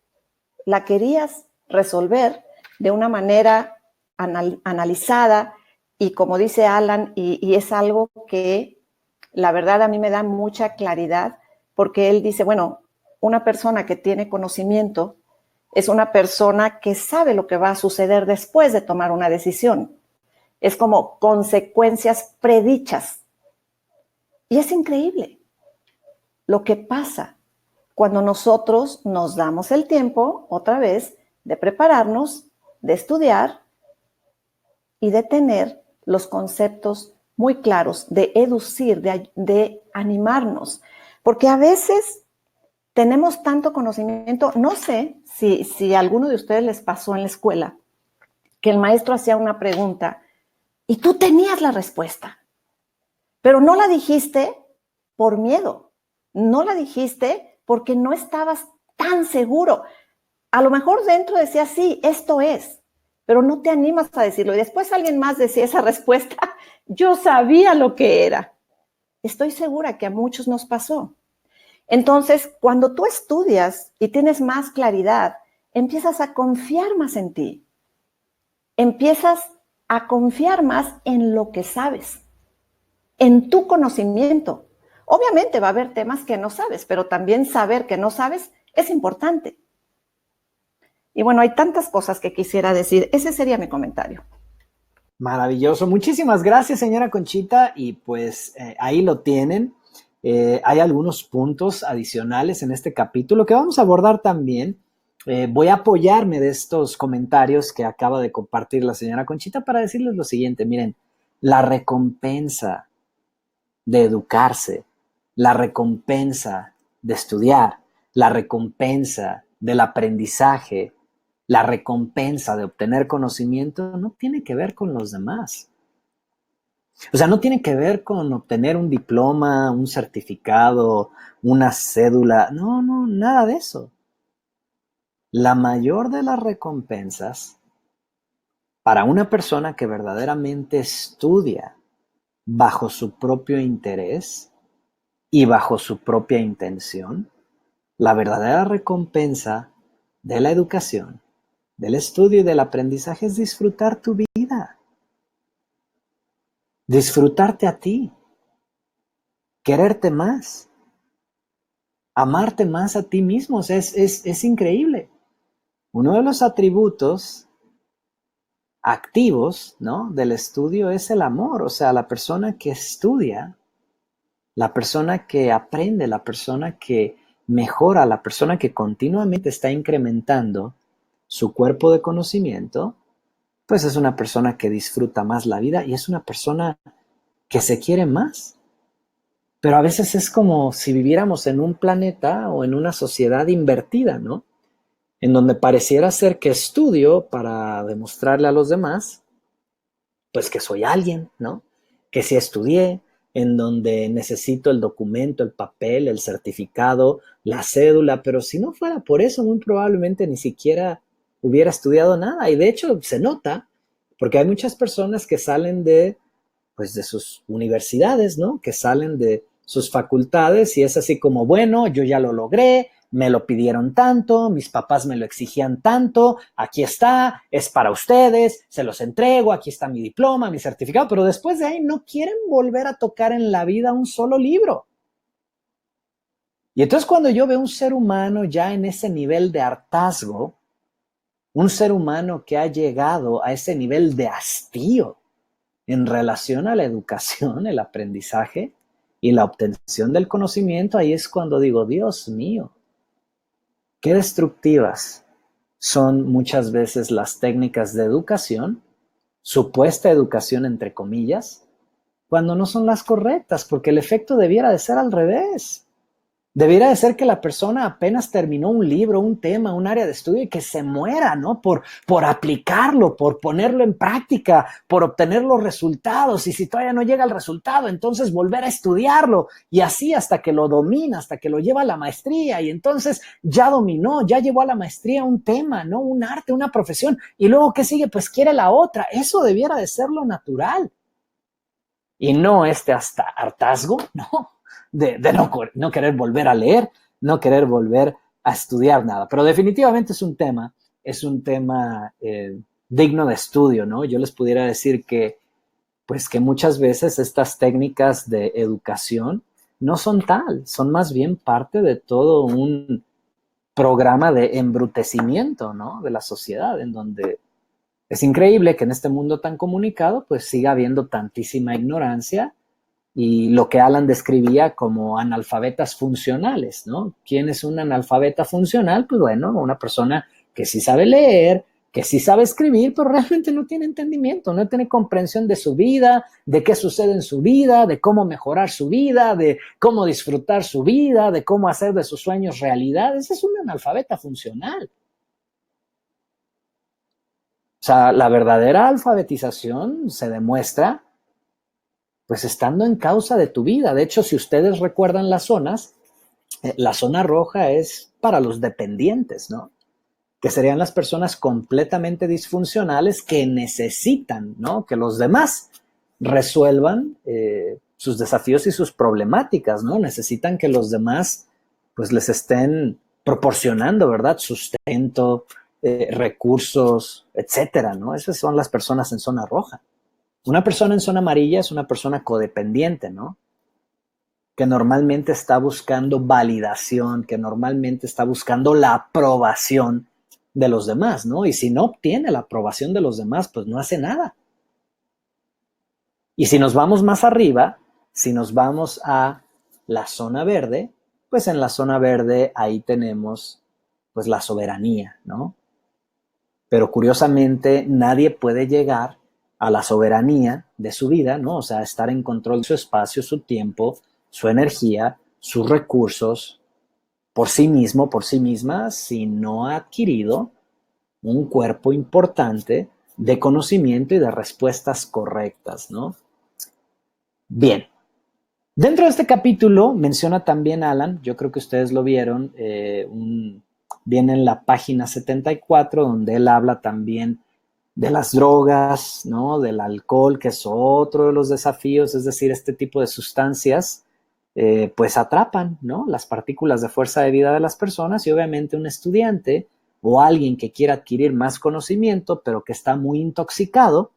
la querías resolver, de una manera analizada, y como dice Alan, y es algo que la verdad a mí me da mucha claridad, porque él dice, bueno, una persona que tiene conocimiento es una persona que sabe lo que va a suceder después de tomar una decisión. Es como consecuencias predichas. Y es increíble lo que pasa cuando nosotros nos damos el tiempo, otra vez, de prepararnos, de estudiar y de tener los conceptos muy claros, de educir, de animarnos. Porque a veces tenemos tanto conocimiento, no sé si a alguno de ustedes les pasó en la escuela, que el maestro hacía una pregunta y tú tenías la respuesta, pero no la dijiste por miedo, no la dijiste porque no estabas tan seguro. A lo mejor dentro decías, sí, esto es, pero no te animas a decirlo. Y después alguien más decía esa respuesta, yo sabía lo que era. Estoy segura que a muchos nos pasó. Entonces, cuando tú estudias y tienes más claridad, empiezas a confiar más en ti. Empiezas a confiar más en lo que sabes, en tu conocimiento. Obviamente va a haber temas que no sabes, pero también saber que no sabes es importante. Y bueno, hay tantas cosas que quisiera decir. Ese sería mi comentario. Maravilloso. Muchísimas gracias, señora Conchita. Y pues ahí lo tienen. Hay algunos puntos adicionales en este capítulo que vamos a abordar también. Voy a apoyarme de estos comentarios que acaba de compartir la señora Conchita para decirles lo siguiente. Miren, la recompensa de educarse, la recompensa de estudiar, la recompensa del aprendizaje, la recompensa de obtener conocimiento no tiene que ver con los demás. O sea, no tiene que ver con obtener un diploma, un certificado, una cédula. No, no, nada de eso. La mayor de las recompensas para una persona que verdaderamente estudia bajo su propio interés y bajo su propia intención, la verdadera recompensa de la educación, del estudio y del aprendizaje es disfrutar tu vida, disfrutarte a ti, quererte más, amarte más a ti mismo. O sea, es increíble. Uno de los atributos activos, ¿no?, del estudio es el amor. O sea, la persona que estudia, la persona que aprende, la persona que mejora, la persona que continuamente está incrementando su cuerpo de conocimiento, pues es una persona que disfruta más la vida y es una persona que se quiere más. Pero a veces es como si viviéramos en un planeta o en una sociedad invertida, ¿no? En donde pareciera ser que estudio para demostrarle a los demás, pues que soy alguien, ¿no? Que sí estudié, en donde necesito el documento, el papel, el certificado, la cédula, pero si no fuera por eso, muy probablemente ni siquiera hubiera estudiado nada. Y de hecho se nota, porque hay muchas personas que salen pues de sus universidades, ¿no? Que salen de sus facultades y es así como, bueno, yo ya lo logré, me lo pidieron tanto, mis papás me lo exigían tanto, aquí está, es para ustedes, se los entrego, aquí está mi diploma, mi certificado, pero después de ahí no quieren volver a tocar en la vida un solo libro. Y entonces cuando yo veo un ser humano ya en ese nivel de hartazgo, un ser humano que ha llegado a ese nivel de hastío en relación a la educación, el aprendizaje y la obtención del conocimiento, ahí es cuando digo, Dios mío, qué destructivas son muchas veces las técnicas de educación supuesta educación, entre comillas, cuando no son las correctas, porque el efecto debiera de ser al revés. Debiera de ser que la persona apenas terminó un libro, un tema, un área de estudio y que se muera, ¿no? Por aplicarlo, por ponerlo en práctica, por obtener los resultados. Y si todavía no llega el resultado, entonces volver a estudiarlo y así hasta que lo domina, hasta que lo lleva a la maestría. Y entonces ya dominó, ya llevó a la maestría un tema, ¿no? Un arte, una profesión. Y luego, ¿qué sigue? Pues quiere la otra. Eso debiera de ser lo natural. Y no este hasta hartazgo, ¿no? De no querer volver a leer, no querer volver a estudiar nada. Pero definitivamente es un tema digno de estudio, ¿no? Yo les pudiera decir que, pues que muchas veces estas técnicas de educación no son tal, son más bien parte de todo un programa de embrutecimiento, ¿no? De la sociedad, en donde es increíble que en este mundo tan comunicado, pues siga habiendo tantísima ignorancia y lo que Alan describía como analfabetas funcionales, ¿no? ¿Quién es un analfabeta funcional? Pues bueno, una persona que sí sabe leer, que sí sabe escribir, pero realmente no tiene entendimiento, no tiene comprensión de su vida, de qué sucede en su vida, de cómo mejorar su vida, de cómo disfrutar su vida, de cómo hacer de sus sueños realidad. Ese es un analfabeta funcional. O sea, la verdadera alfabetización se demuestra pues estando en causa de tu vida. De hecho, si ustedes recuerdan las zonas, la zona roja es para los dependientes, ¿no? Que serían las personas completamente disfuncionales que necesitan, ¿no? Que los demás resuelvan sus desafíos y sus problemáticas, ¿no? Necesitan que los demás pues les estén proporcionando, ¿verdad? Sustento, recursos, etcétera, ¿no? Esas son las personas en zona roja. Una persona en zona amarilla es una persona codependiente, ¿no? Que normalmente está buscando validación, que normalmente está buscando la aprobación de los demás, ¿no? Y si no obtiene la aprobación de los demás, pues no hace nada. Y si nos vamos más arriba, si nos vamos a la zona verde, pues en la zona verde ahí tenemos pues la soberanía, ¿no? Pero curiosamente nadie puede llegar a la soberanía de su vida, ¿no? O sea, estar en control de su espacio, su tiempo, su energía, sus recursos, por sí mismo, por sí misma, si no ha adquirido un cuerpo importante de conocimiento y de respuestas correctas, ¿no? Bien. Dentro de este capítulo menciona también Alan, yo creo que ustedes lo vieron, viene en la página 74, donde él habla también de las drogas, ¿no? Del alcohol, que es otro de los desafíos, es decir, este tipo de sustancias, pues atrapan, ¿no? Las partículas de fuerza de vida de las personas y obviamente un estudiante o alguien que quiera adquirir más conocimiento, pero que está muy intoxicado,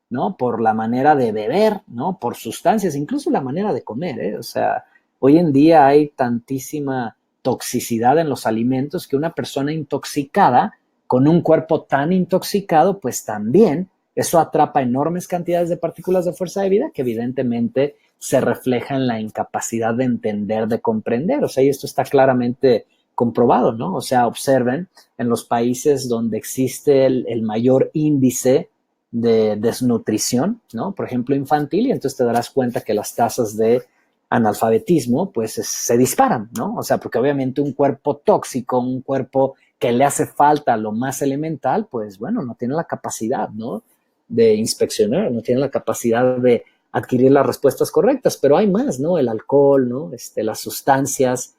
¿no? Por la manera de beber, ¿no? Por sustancias, incluso la manera de comer, ¿eh? O sea, hoy en día hay tantísima toxicidad en los alimentos que una persona intoxicada con un cuerpo tan intoxicado, pues también eso atrapa enormes cantidades de partículas de fuerza de vida que evidentemente se refleja en la incapacidad de entender, de comprender. O sea, y esto está claramente comprobado, ¿no? O sea, observen en los países donde existe el mayor índice de desnutrición, ¿no? Por ejemplo, infantil, y entonces te darás cuenta que las tasas de analfabetismo, pues se disparan, ¿no? O sea, porque obviamente un cuerpo tóxico, un cuerpo que le hace falta lo más elemental, pues bueno, no tiene la capacidad, ¿no? De inspeccionar, no tiene la capacidad de adquirir las respuestas correctas, pero hay más, ¿no? El alcohol, ¿no? Las sustancias,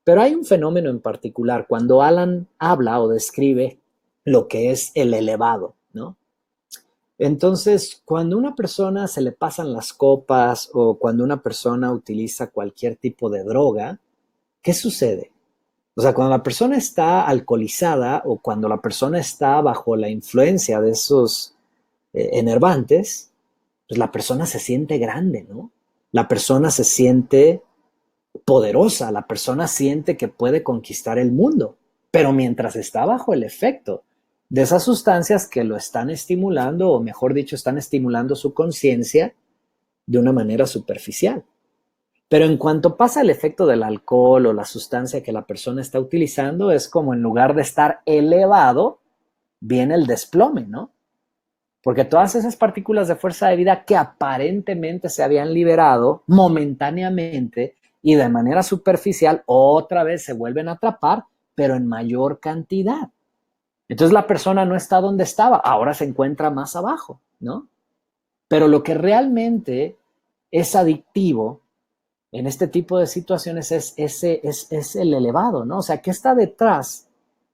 pero hay un fenómeno en particular, cuando Alan habla o describe lo que es el elevado, ¿no? Entonces, cuando a una persona se le pasan las copas o cuando una persona utiliza cualquier tipo de droga, ¿qué sucede? O sea, cuando la persona está alcoholizada o cuando la persona está bajo la influencia de esos enervantes, pues la persona se siente grande, ¿no? La persona se siente poderosa, la persona siente que puede conquistar el mundo, pero mientras está bajo el efecto de esas sustancias que lo están estimulando, o mejor dicho, están estimulando su conciencia de una manera superficial. Pero en cuanto pasa el efecto del alcohol o la sustancia que la persona está utilizando, es como en lugar de estar elevado, viene el desplome, ¿no? Porque todas esas partículas de fuerza de vida que aparentemente se habían liberado momentáneamente y de manera superficial, otra vez se vuelven a atrapar, pero en mayor cantidad. Entonces la persona no está donde estaba, ahora se encuentra más abajo, ¿no? Pero lo que realmente es adictivo en este tipo de situaciones es el elevado, ¿no? O sea, ¿qué está detrás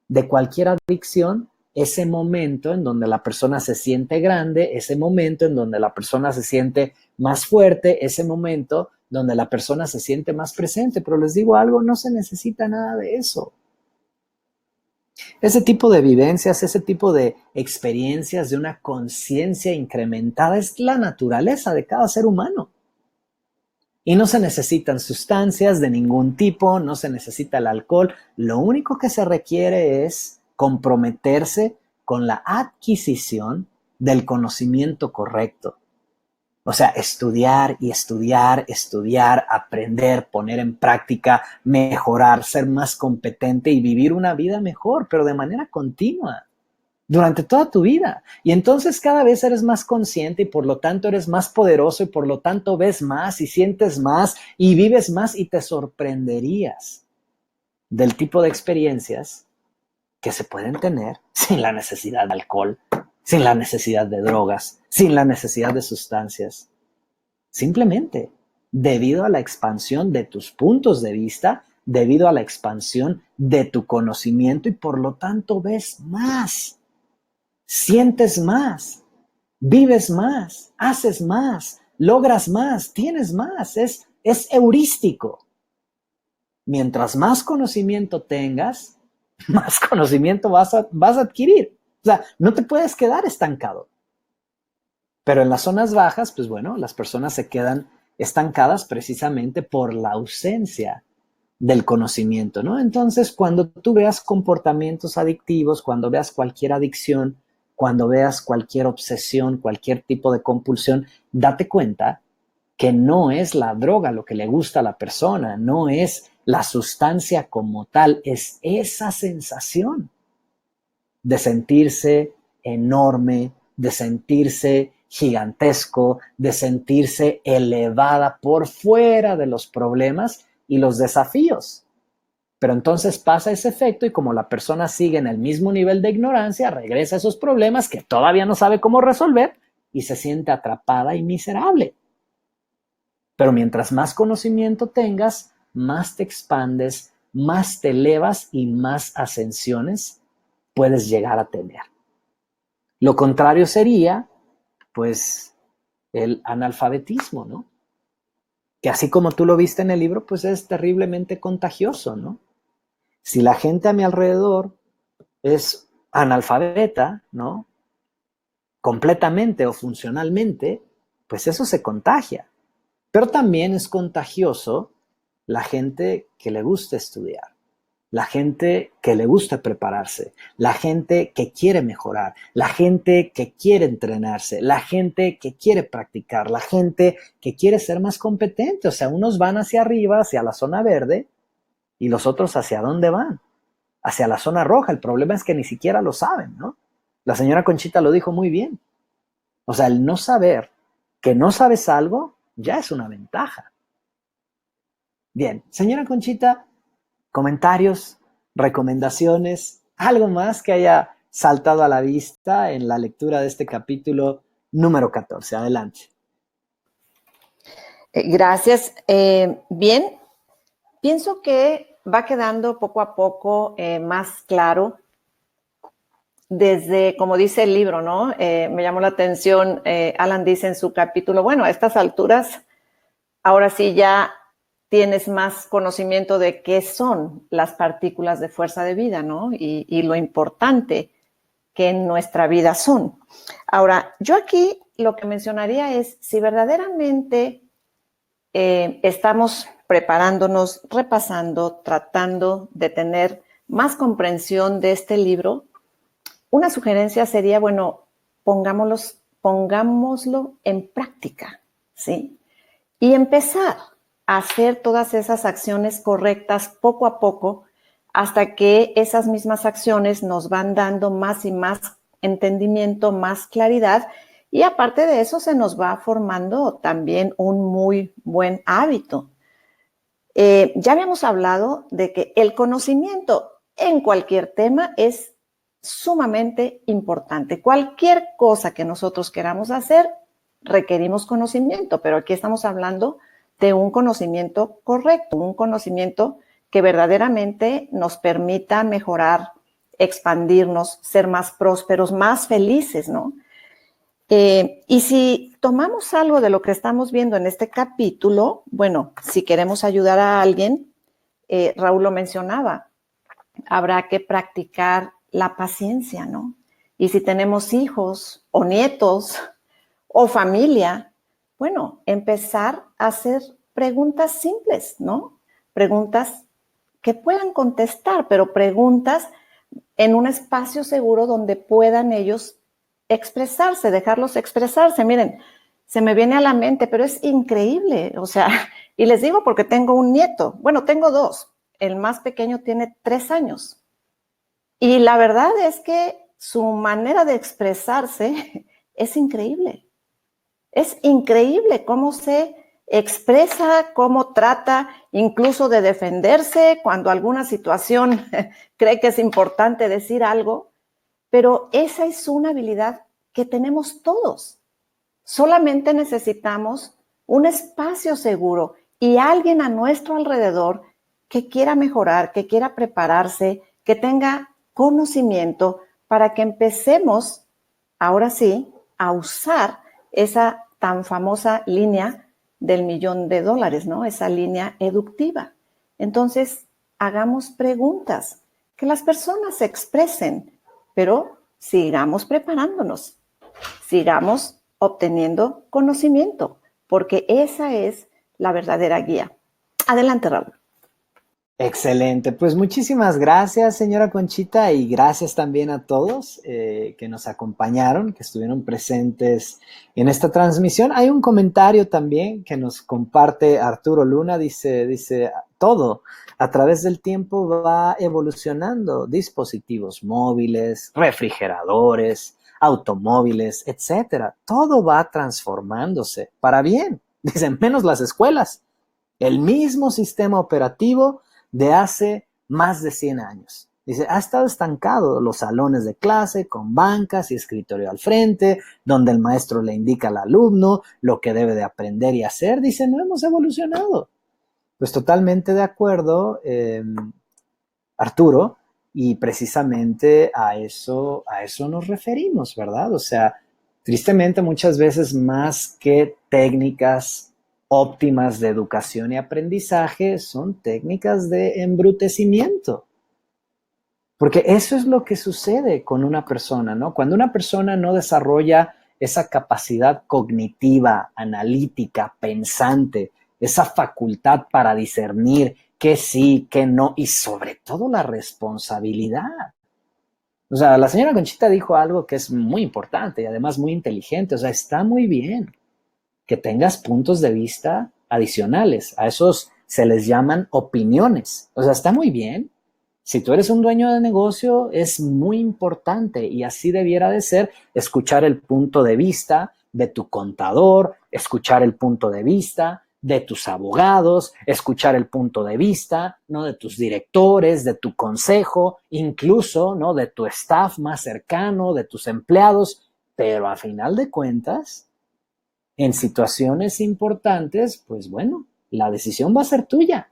de cualquier adicción? Ese momento en donde la persona se siente grande, ese momento en donde la persona se siente más fuerte, ese momento donde la persona se siente más presente. Pero les digo algo, no se necesita nada de eso. Ese tipo de vivencias, ese tipo de experiencias de una conciencia incrementada es la naturaleza de cada ser humano. Y no se necesitan sustancias de ningún tipo, no se necesita el alcohol. Lo único que se requiere es comprometerse con la adquisición del conocimiento correcto. O sea, estudiar y estudiar, estudiar, aprender, poner en práctica, mejorar, ser más competente y vivir una vida mejor, pero de manera continua, durante toda tu vida. Y entonces cada vez eres más consciente y por lo tanto eres más poderoso y por lo tanto ves más y sientes más y vives más y te sorprenderías del tipo de experiencias que se pueden tener sin la necesidad de alcohol, sin la necesidad de drogas, sin la necesidad de sustancias. Simplemente debido a la expansión de tus puntos de vista, debido a la expansión de tu conocimiento y por lo tanto ves más, sientes más, vives más, haces más, logras más, tienes más. Es heurístico. Mientras más conocimiento tengas, más conocimiento vas a adquirir. O sea, no te puedes quedar estancado. Pero en las zonas bajas, pues bueno, las personas se quedan estancadas precisamente por la ausencia del conocimiento, ¿no? Entonces, cuando tú veas comportamientos adictivos, cuando veas cualquier adicción, cuando veas cualquier obsesión, cualquier tipo de compulsión, date cuenta que no es la droga lo que le gusta a la persona, no es la sustancia como tal, es esa sensación de sentirse enorme, de sentirse gigantesco, de sentirse elevada por fuera de los problemas y los desafíos. Pero entonces pasa ese efecto y como la persona sigue en el mismo nivel de ignorancia, regresa a esos problemas que todavía no sabe cómo resolver y se siente atrapada y miserable. Pero mientras más conocimiento tengas, más te expandes, más te elevas y más ascensiones puedes llegar a tener. Lo contrario sería, pues, el analfabetismo, ¿no? Que así como tú lo viste en el libro, pues es terriblemente contagioso, ¿no? Si la gente a mi alrededor es analfabeta, ¿no? Completamente o funcionalmente, pues eso se contagia. Pero también es contagioso la gente que le gusta estudiar, la gente que le gusta prepararse, la gente que quiere mejorar, la gente que quiere entrenarse, la gente que quiere practicar, la gente que quiere ser más competente. O sea, unos van hacia arriba, hacia la zona verde, y los otros hacia dónde van, hacia la zona roja. El problema es que ni siquiera lo saben, ¿no? La señora Conchita lo dijo muy bien. O sea, el no saber que no sabes algo ya es una ventaja. Bien, señora Conchita, comentarios, recomendaciones, algo más que haya saltado a la vista en la lectura de este capítulo número 14. Adelante. Gracias. Bien, pienso que va quedando poco a poco más claro desde, como dice el libro, ¿no? Me llamó la atención, Alan dice en su capítulo, bueno, a estas alturas, ahora sí ya tienes más conocimiento de qué son las partículas de fuerza de vida, ¿no? Y lo importante que en nuestra vida son. Ahora, yo aquí lo que mencionaría es si verdaderamente estamos preparándonos, repasando, tratando de tener más comprensión de este libro, una sugerencia sería, bueno, pongámoslo en práctica, ¿sí? Y empezar a hacer todas esas acciones correctas poco a poco hasta que esas mismas acciones nos van dando más y más entendimiento, más claridad, y aparte de eso se nos va formando también un muy buen hábito. Ya habíamos hablado de que el conocimiento en cualquier tema es sumamente importante. Cualquier cosa que nosotros queramos hacer, requerimos conocimiento, pero aquí estamos hablando de un conocimiento correcto, un conocimiento que verdaderamente nos permita mejorar, expandirnos, ser más prósperos, más felices, ¿no? Y si tomamos algo de lo que estamos viendo en este capítulo, bueno, si queremos ayudar a alguien, Raúl lo mencionaba, habrá que practicar la paciencia, ¿no? Y si tenemos hijos o nietos o familia, bueno, empezar a hacer preguntas simples, ¿no? Preguntas que puedan contestar, pero preguntas en un espacio seguro donde puedan ellos expresarse, dejarlos expresarse. Miren, se me viene a la mente, pero es increíble, o sea, y les digo porque tengo un nieto, bueno, tengo dos, el más pequeño tiene 3 años, y la verdad es que su manera de expresarse es increíble cómo se expresa, cómo trata incluso de defenderse cuando alguna situación cree que es importante decir algo, pero esa es una habilidad que tenemos todos. Solamente necesitamos un espacio seguro y alguien a nuestro alrededor que quiera mejorar, que quiera prepararse, que tenga conocimiento para que empecemos, ahora sí, a usar esa tan famosa línea del $1.000.000, ¿no? Esa línea educativa. Entonces, hagamos preguntas, que las personas se expresen, pero sigamos preparándonos, sigamos obteniendo conocimiento, porque esa es la verdadera guía. Adelante, Raúl. Excelente, pues muchísimas gracias, señora Conchita, y gracias también a todos que nos acompañaron, que estuvieron presentes en esta transmisión. Hay un comentario también que nos comparte Arturo Luna, dice, todo a través del tiempo va evolucionando, dispositivos móviles, refrigeradores, automóviles, etcétera. Todo va transformándose para bien, dicen, menos las escuelas. El mismo sistema operativo de hace más de 100 años. Dice, ha estado estancado los salones de clase con bancas y escritorio al frente, donde el maestro le indica al alumno lo que debe de aprender y hacer. Dice, no hemos evolucionado. Pues totalmente de acuerdo, Arturo, y precisamente a eso nos referimos, ¿verdad? O sea, tristemente muchas veces más que técnicas óptimas de educación y aprendizaje son técnicas de embrutecimiento. Porque eso es lo que sucede con una persona, ¿no? Cuando una persona no desarrolla esa capacidad cognitiva, analítica, pensante, esa facultad para discernir qué sí, qué no, y sobre todo la responsabilidad. O sea, la señora Conchita dijo algo que es muy importante y además muy inteligente. O sea, está muy bien que tengas puntos de vista adicionales. A esos se les llaman opiniones. O sea, está muy bien. Si tú eres un dueño de negocio, es muy importante y así debiera de ser escuchar el punto de vista de tu contador, escuchar el punto de vista de tus abogados, escuchar el punto de vista, ¿no? De tus directores, de tu consejo, incluso, ¿no? De tu staff más cercano, de tus empleados, pero a final de cuentas, en situaciones importantes, pues bueno, la decisión va a ser tuya.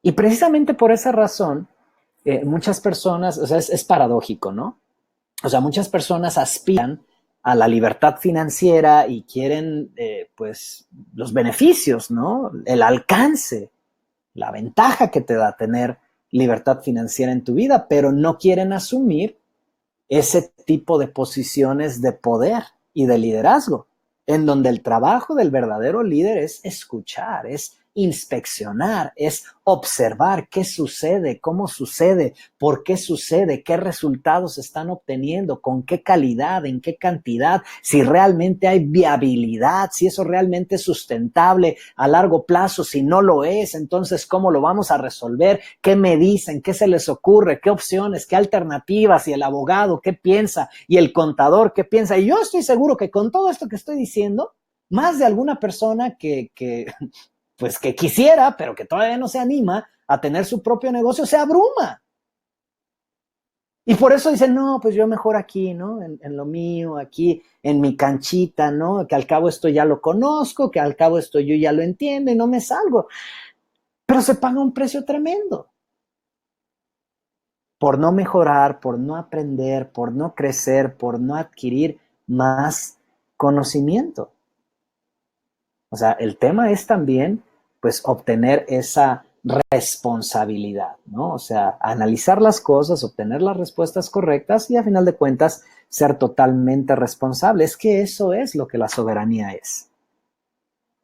Y precisamente por esa razón, muchas personas, o sea, es paradójico, ¿no? O sea, muchas personas aspiran a la libertad financiera y quieren, pues, los beneficios, ¿no? El alcance, la ventaja que te da tener libertad financiera en tu vida, pero no quieren asumir ese tipo de posiciones de poder y de liderazgo, en donde el trabajo del verdadero líder es escuchar, es inspeccionar, es observar qué sucede, cómo sucede, por qué sucede, qué resultados están obteniendo, con qué calidad, en qué cantidad, si realmente hay viabilidad, si eso realmente es sustentable a largo plazo, si no lo es, entonces cómo lo vamos a resolver, qué me dicen, qué se les ocurre, qué opciones, qué alternativas, y el abogado qué piensa, y el contador qué piensa. Y yo estoy seguro que con todo esto que estoy diciendo, más de alguna persona pues que quisiera, pero que todavía no se anima a tener su propio negocio, se abruma. Y por eso dicen, no, pues yo mejor aquí, ¿no? En lo mío, aquí, en mi canchita, ¿no? Que al cabo esto ya lo conozco, que al cabo esto yo ya lo entiendo y no me salgo. Pero se paga un precio tremendo. Por no mejorar, por no aprender, por no crecer, por no adquirir más conocimiento. O sea, el tema es también, pues, obtener esa responsabilidad, ¿no? O sea, analizar las cosas, obtener las respuestas correctas y a final de cuentas ser totalmente responsable. Es que eso es lo que la soberanía es.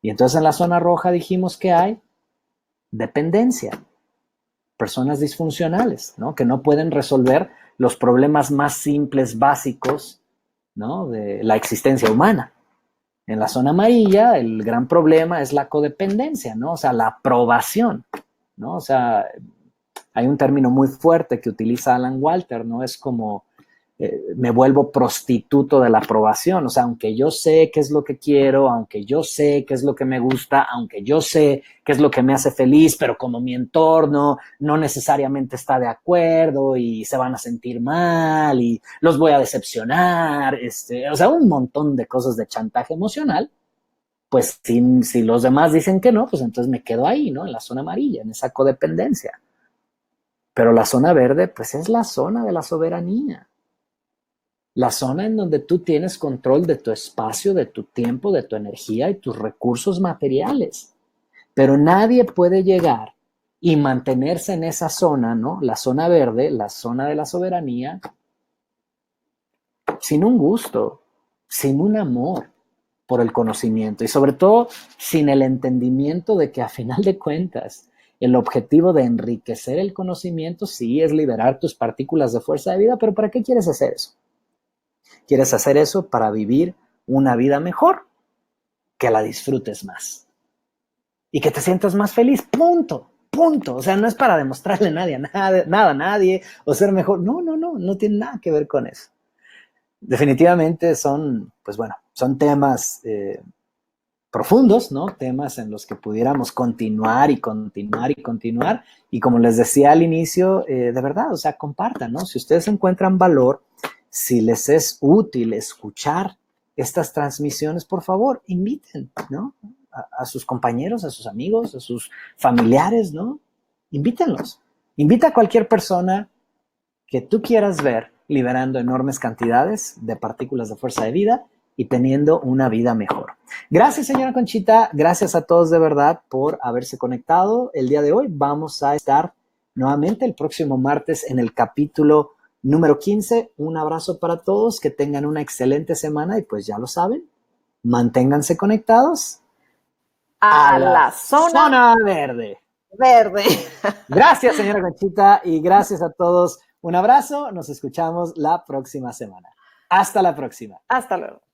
Y entonces en la zona roja dijimos que hay dependencia, personas disfuncionales, ¿no? Que no pueden resolver los problemas más simples, básicos, ¿no? De la existencia humana. En la zona amarilla, el gran problema es la codependencia, ¿no? O sea, la aprobación, ¿no? O sea, hay un término muy fuerte que utiliza Alan Walter, ¿no? Es como me vuelvo prostituto de la aprobación. O sea, aunque yo sé qué es lo que quiero, aunque yo sé qué es lo que me gusta, aunque yo sé qué es lo que me hace feliz, pero como mi entorno no necesariamente está de acuerdo y se van a sentir mal y los voy a decepcionar, o sea, un montón de cosas de chantaje emocional. Pues si los demás dicen que no, pues entonces me quedo ahí, ¿no? En la zona amarilla, en esa codependencia. Pero la zona verde, pues es la zona de la soberanía. La zona en donde tú tienes control de tu espacio, de tu tiempo, de tu energía y tus recursos materiales. Pero nadie puede llegar y mantenerse en esa zona, ¿no? La zona verde, la zona de la soberanía, sin un gusto, sin un amor por el conocimiento y sobre todo sin el entendimiento de que a final de cuentas el objetivo de enriquecer el conocimiento sí es liberar tus partículas de fuerza de vida, pero ¿para qué quieres hacer eso? Quieres hacer eso para vivir una vida mejor, que la disfrutes más y que te sientas más feliz, punto, punto. O sea, no es para demostrarle nada a nadie o ser mejor, no tiene nada que ver con eso. Definitivamente son, pues bueno, son temas profundos, ¿no? Temas en los que pudiéramos continuar y continuar y continuar. Y como les decía al inicio, de verdad, o sea, compartan, ¿no? Si ustedes encuentran valor, si les es útil escuchar estas transmisiones, por favor, inviten, ¿no? A sus compañeros, a sus amigos, a sus familiares, ¿no? Invítenlos. Invita a cualquier persona que tú quieras ver liberando enormes cantidades de partículas de fuerza de vida y teniendo una vida mejor. Gracias, señora Conchita. Gracias a todos de verdad por haberse conectado. El día de hoy vamos a estar nuevamente el próximo martes en el capítulo número 15. Un abrazo para todos, que tengan una excelente semana y pues ya lo saben, manténganse conectados a la zona verde. Verde. Gracias, señora Conchita, y gracias a todos. Un abrazo, nos escuchamos la próxima semana. Hasta la próxima. Hasta luego.